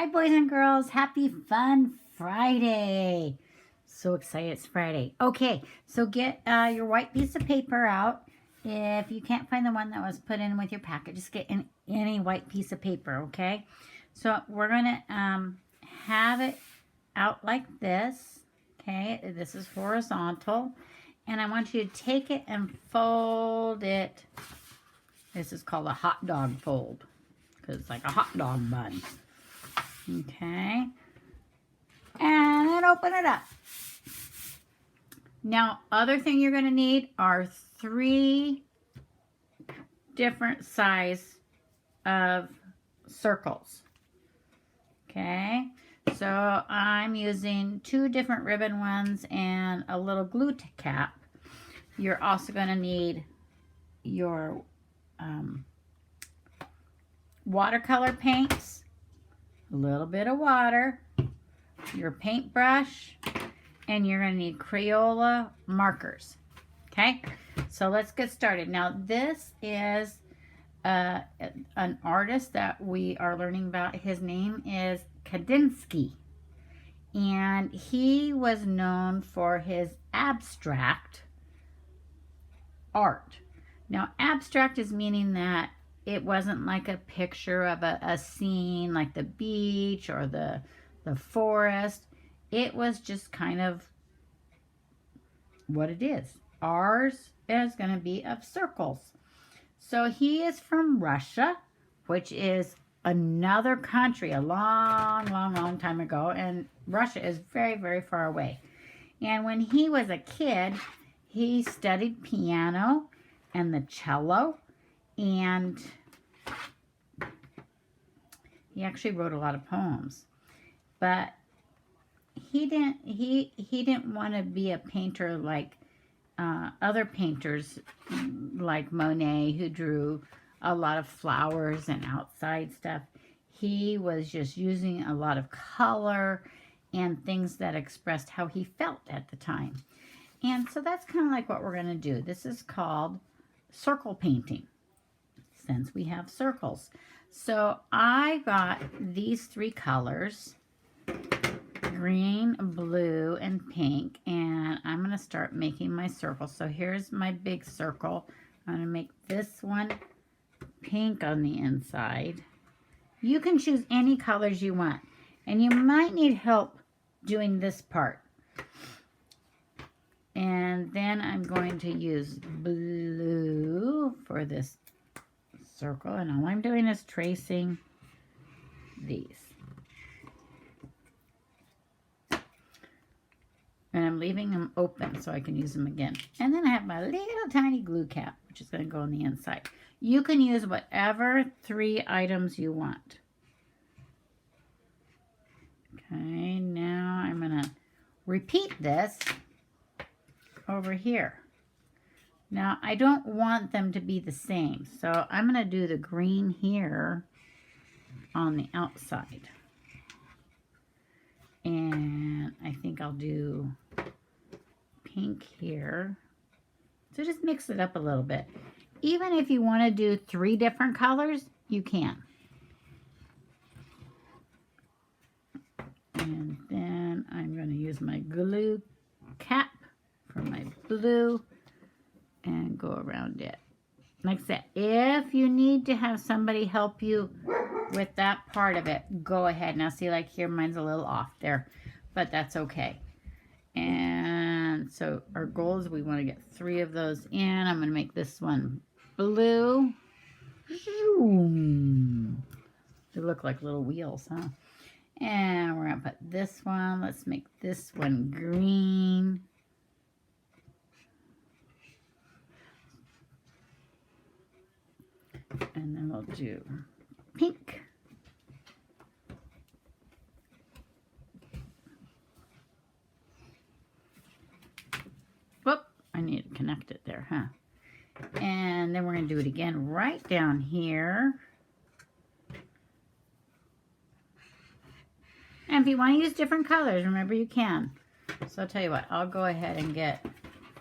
Hi, boys and girls. Happy Fun Friday. So excited it's Friday. Okay, so get your white piece of paper out. If you can't find the one that was put in with your packet, just get any white piece of paper, okay? So we're going to have it out like this, okay? This is horizontal. And I want you to take it and fold it. This is called a hot dog fold because it's like a hot dog bun. Okay. And then open it up. Now, other thing you're going to need are 3 different size of circles. Okay. So I'm using 2 different ribbon ones and a little glue cap. You're also going to need your watercolor paints, a little bit of water, your paintbrush, and you're going to need Crayola markers. Okay, so let's get started. Now, this is an artist that we are learning about. His name is Kandinsky, and he was known for his abstract art. Now, abstract is meaning that it wasn't like a picture of a scene like the beach or the forest. It was just kind of what it is. Ours is going to be of circles. So he is from Russia, which is another country a long time ago. And Russia is very, very far away. And when he was a kid, he studied piano and the cello. And he actually wrote a lot of poems. But he didn't want to be a painter like other painters like Monet, who drew a lot of flowers and outside stuff. He was just using a lot of color and things that expressed how he felt at the time. And so that's kind of like what we're going to do. This is called circle painting, since we have circles. So I got these 3 colors, green, blue, and pink, and I'm going to start making my circle. So here's my big circle. I'm going to make this one pink on the inside. You can choose any colors you want, and you might need help doing this part. And then I'm going to use blue for this circle, and all I'm doing is tracing these. And I'm leaving them open so I can use them again. And then I have my little tiny glue cap, which is going to go on the inside. You can use whatever 3 items you want. Okay, now I'm going to repeat this over here. Now, I don't want them to be the same, so I'm going to do the green here on the outside. And I think I'll do pink here. So just mix it up a little bit. Even if you want to do 3 different colors, you can. And then I'm going to use my glue cap for my blue and go around it. Like I said, if you need to have somebody help you with that part of it, go ahead. Now see, like here, mine's a little off there, but that's okay. And so our goal is we want to get 3 of those in. I'm going to make this one blue. They look like little wheels, huh? And we're going to put this one. Let's make this one green. And then we'll do pink. Whoop, I need to connect it there, huh? And then we're going to do it again right down here. And if you want to use different colors, remember you can. So I'll tell you what, I'll go ahead and get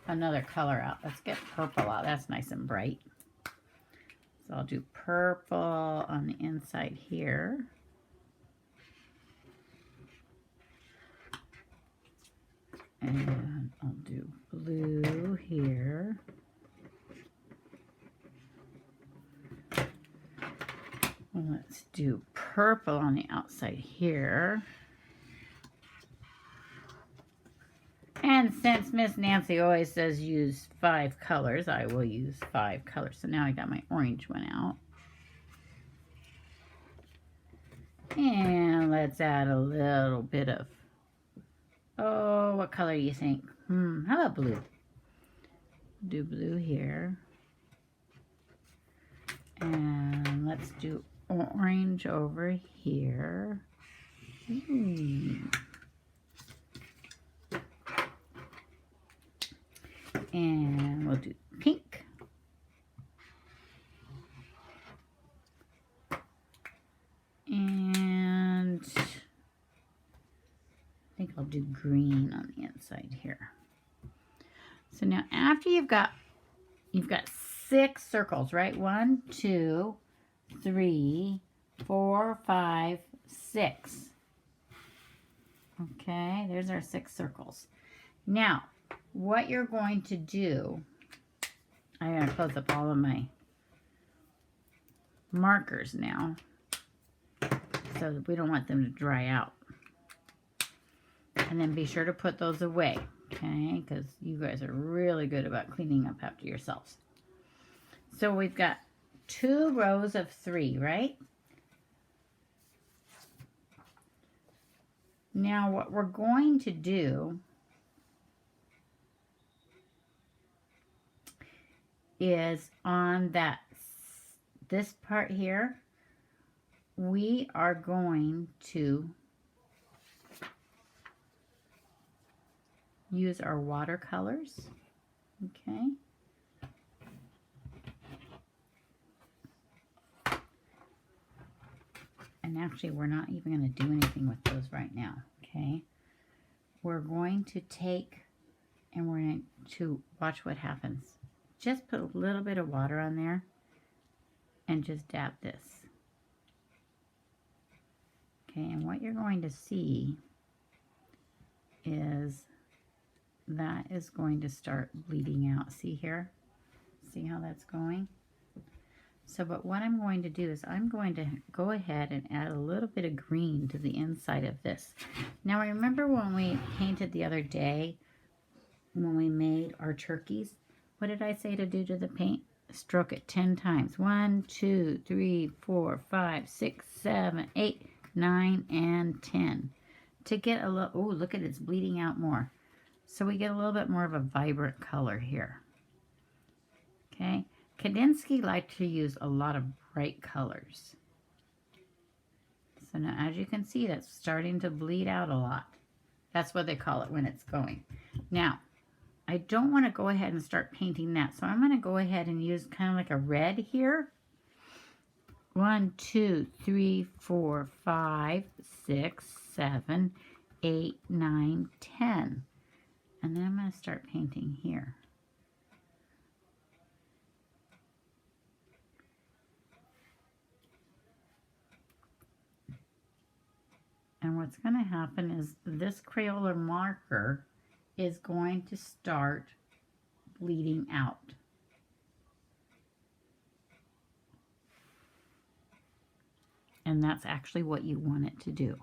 another color out. Let's get purple out. That's nice and bright. So I'll do purple on the inside here. And I'll do blue here. Let's do purple on the outside here. And since Miss Nancy always says use 5 colors, I will use 5 colors. So now I got my orange one out. And let's add a little bit of, oh, what color do you think? How about blue? Do blue here. And let's do orange over here. And we'll do pink. And I think I'll do green on the inside here. So now after you've got 6 circles, right? 1, 2, 3, 4, 5, 6. Okay, there's our 6 circles. Now, what you're going to do, I'm going to close up all of my markers now, so that we don't want them to dry out. And then be sure to put those away, okay? Because you guys are really good about cleaning up after yourselves. So we've got 2 rows of 3, right? Now what we're going to do is on this part here, we are going to use our watercolors, okay? And actually, we're not even going to do anything with those right now, okay? We're going to take, and we're going to watch what happens. Just put a little bit of water on there, and just dab this. Okay, and what you're going to see is that is going to start bleeding out. See here? See how that's going? So, but what I'm going to do is I'm going to go ahead and add a little bit of green to the inside of this. Now, remember when we painted the other day, when we made our turkeys? What did I say to do to the paint? Stroke it 10 times. 1, 2, 3, 4, 5, 6, 7, 8, 9, and 10. To get a little, oh, look at it, it's bleeding out more. So we get a little bit more of a vibrant color here. Okay. Kandinsky liked to use a lot of bright colors. So now, as you can see, that's starting to bleed out a lot. That's what they call it when it's going. Now, I don't want to go ahead and start painting that, so I'm going to go ahead and use kind of like a red here. 1, 2, 3, 4, 5, 6, 7, 8, 9, 10. And then I'm going to start painting here. And what's going to happen is this Crayola marker is going to start bleeding out. And that's actually what you want it to do.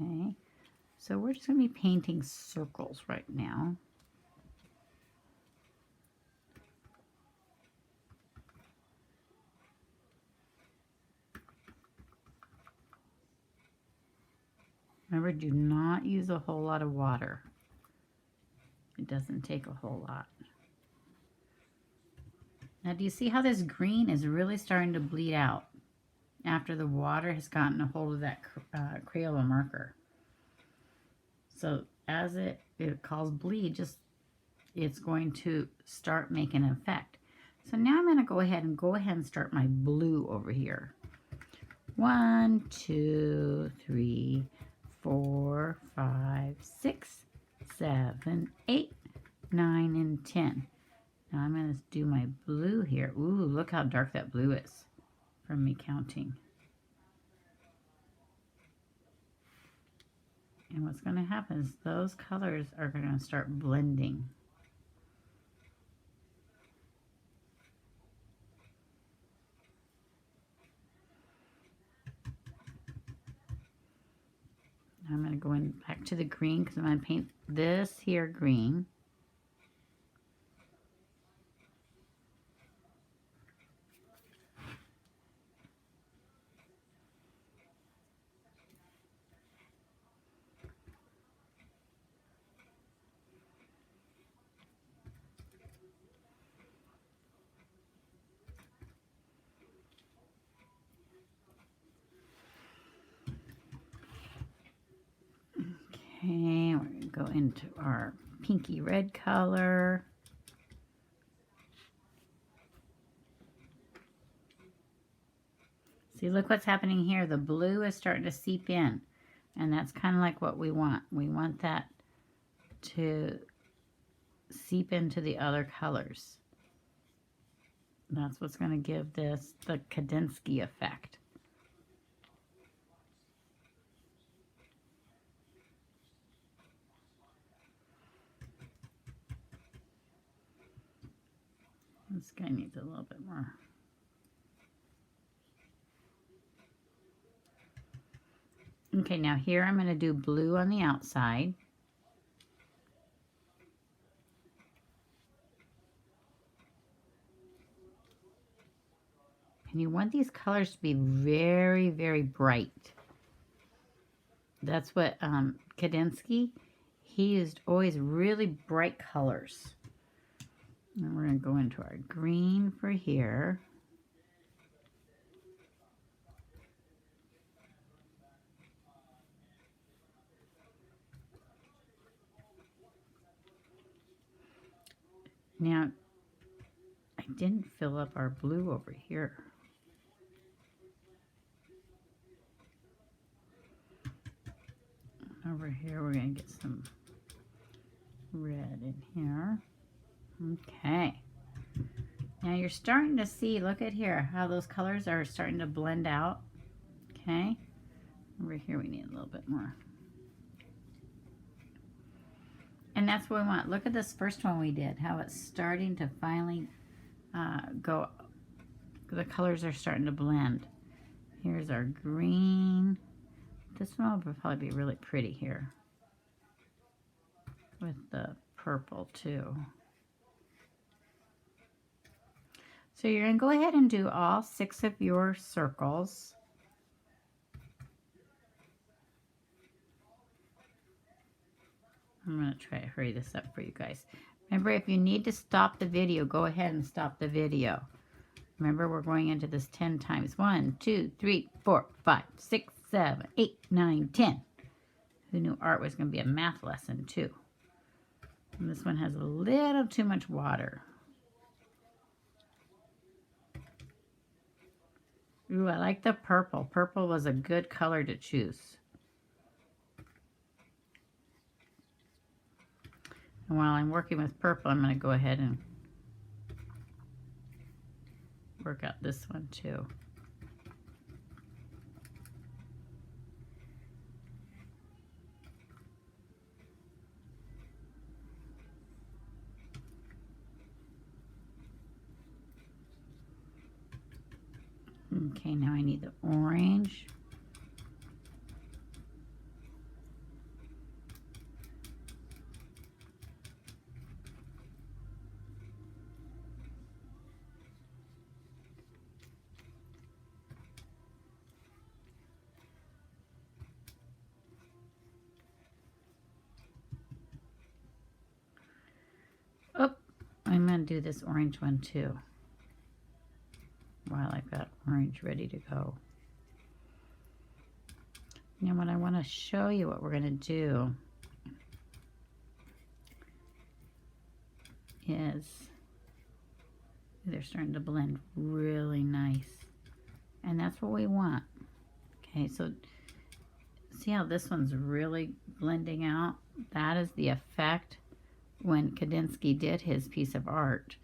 Okay, so we're just going to be painting circles right now. Remember, do not use a whole lot of water. It doesn't take a whole lot. Now, do you see how this green is really starting to bleed out after the water has gotten a hold of that Crayola marker? So as it calls bleed, it's going to start making an effect. So now I'm going to go ahead and start my blue over here. 1, 2, 3, 4, 5, 6, 7, 8, 9, and 10. Now I'm going to do my blue here. Ooh, look how dark that blue is from me counting. And what's going to happen is those colors are going to start blending. I'm going to go in back to the green because I'm going to paint this here green. Okay, we're going to go into our pinky red color. See, look what's happening here. The blue is starting to seep in. And that's kind of like what we want. We want that to seep into the other colors. That's what's going to give this the Kandinsky effect. This guy needs a little bit more. Okay, now here I'm going to do blue on the outside. And you want these colors to be very, very bright. That's what Kandinsky, he used always really bright colors. And we're going to go into our green for here. Now, I didn't fill up our blue over here. Over here, we're going to get some red in here. Okay. Now you're starting to see, look at here, how those colors are starting to blend out. Okay. Over here, we need a little bit more. And that's what we want. Look at this first one we did, how it's starting to finally go. The colors are starting to blend. Here's our green. This one will probably be really pretty here with the purple too. So you're going to go ahead and do all 6 of your circles. I'm going to try to hurry this up for you guys. Remember, if you need to stop the video, go ahead and stop the video. Remember, we're going into this 10 times. 1, 2, 3, 4, 5, 6, 7, 8, 9, 10. Who knew art was going to be a math lesson, too? And this one has a little too much water. Ooh, I like the purple. Purple was a good color to choose. And while I'm working with purple, I'm going to go ahead and work out this one too. Okay, now I need the orange. Oh, I'm going to do this orange one too, while I've got orange ready to go. Now what I want to show you what we're going to do is they're starting to blend really nice. And that's what we want. Okay, so see how this one's really blending out? That is the effect when Kandinsky did his piece of art.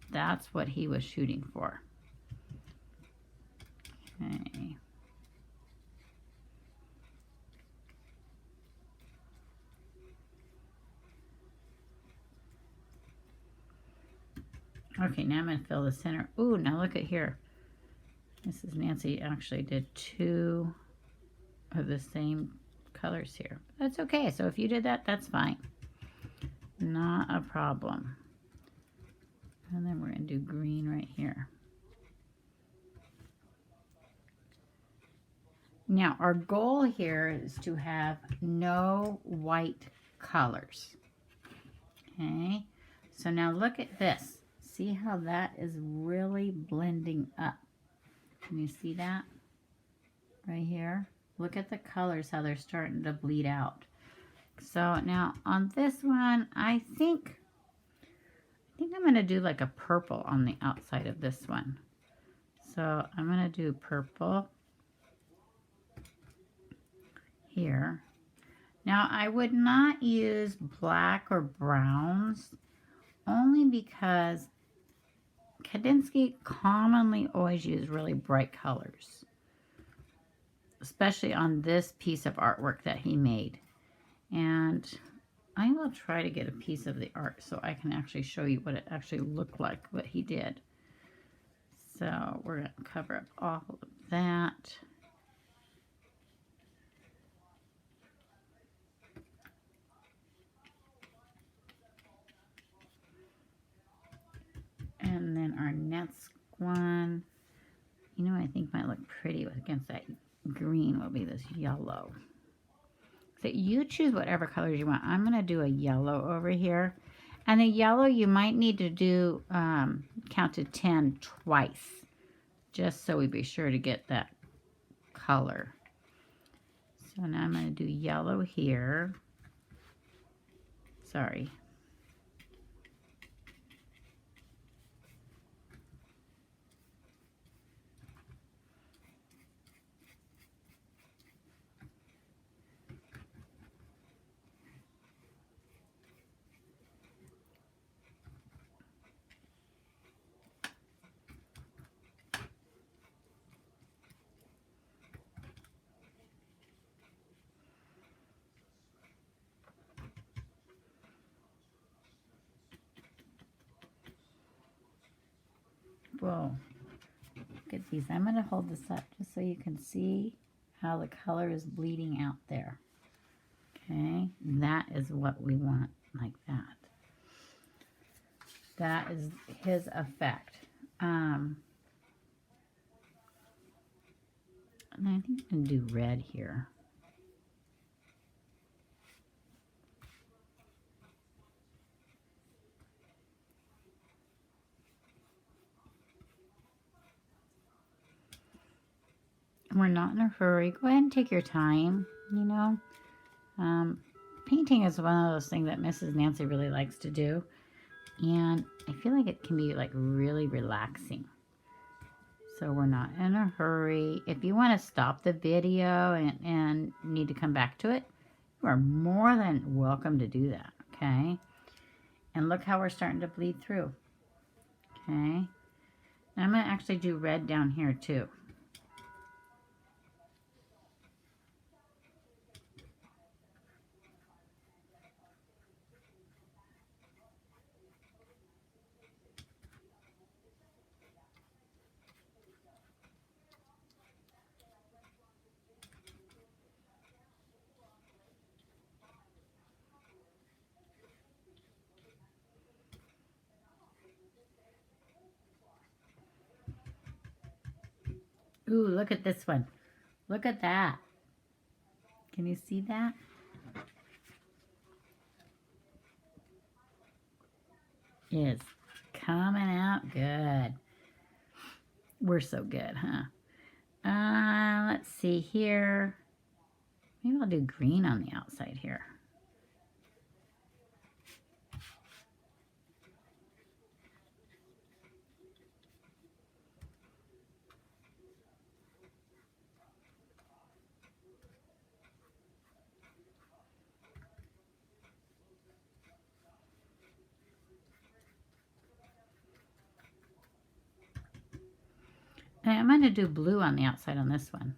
That's what he was shooting for. Okay. Okay, now I'm going to fill the center. Ooh, now look at here. Mrs. Nancy actually did 2 of the same colors here. That's okay. So if you did that, that's fine. Not a problem. And then we're going to do green right here. Now, our goal here is to have no white colors. Okay, so now look at this. See how that is really blending up? Can you see that right here? Look at the colors, how they're starting to bleed out. So now on this one, I think I'm going to do like a purple on the outside of this one. So I'm going to do purple here. Now I would not use black or browns only because Kandinsky commonly always use really bright colors, especially on this piece of artwork that he made. And I will try to get a piece of the art so I can actually show you what it actually looked like, what he did. So we're going to cover up all of that. And then our next one, you know, I think might look pretty against that green will be this yellow. So you choose whatever colors you want. I'm going to do a yellow over here. And the yellow, you might need to do count to 10 twice, just so we be sure to get that color. So now I'm going to do yellow here. Sorry. Whoa. Look at these. I'm going to hold this up just so you can see how the color is bleeding out there. Okay, that is what we want, like that. That is his effect. And I think I'm going to do red here. We're not in a hurry. Go ahead and take your time, you know. Painting is one of those things that Mrs. Nancy really likes to do. And I feel like it can be like really relaxing. So we're not in a hurry. If you want to stop the video and need to come back to it, you are more than welcome to do that, okay? And look how we're starting to bleed through, okay? And I'm going to actually do red down here too. Ooh, look at this one. Look at that. Can you see that? It's coming out good. We're so good, huh? Let's see here. Maybe I'll do green on the outside here. And I'm going to do blue on the outside on this one.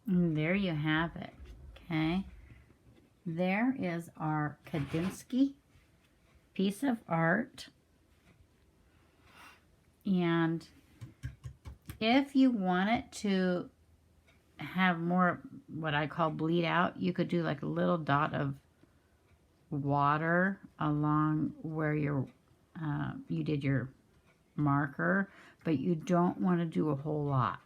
And there you have it. Okay. There is our Kandinsky piece of art. And if you want it to have more what I call bleed out, you could do like a little dot of water along where you did your marker, but you don't want to do a whole lot.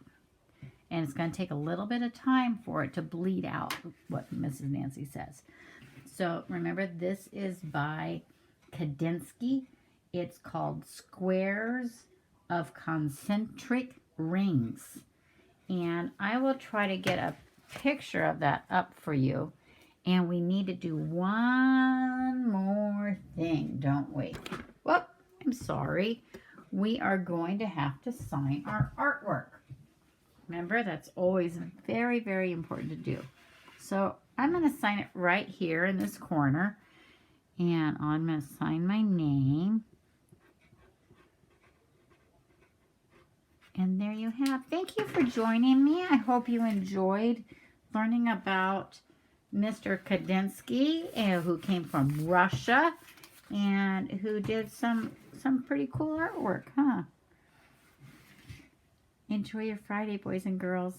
And it's going to take a little bit of time for it to bleed out, what Mrs. Nancy says. So remember, this is by Kandinsky. It's called Squares of Concentric Rings. And I will try to get a picture of that up for you. And we need to do one more thing, don't we? Well, I'm sorry. We are going to have to sign our artwork. Remember, that's always very, very important to do. So I'm going to sign it right here in this corner. And I'm going to sign my name. And there you have. Thank you for joining me. I hope you enjoyed learning about Mr. Kandinsky, who came from Russia and who did some pretty cool artwork, huh? Enjoy your Friday, boys and girls.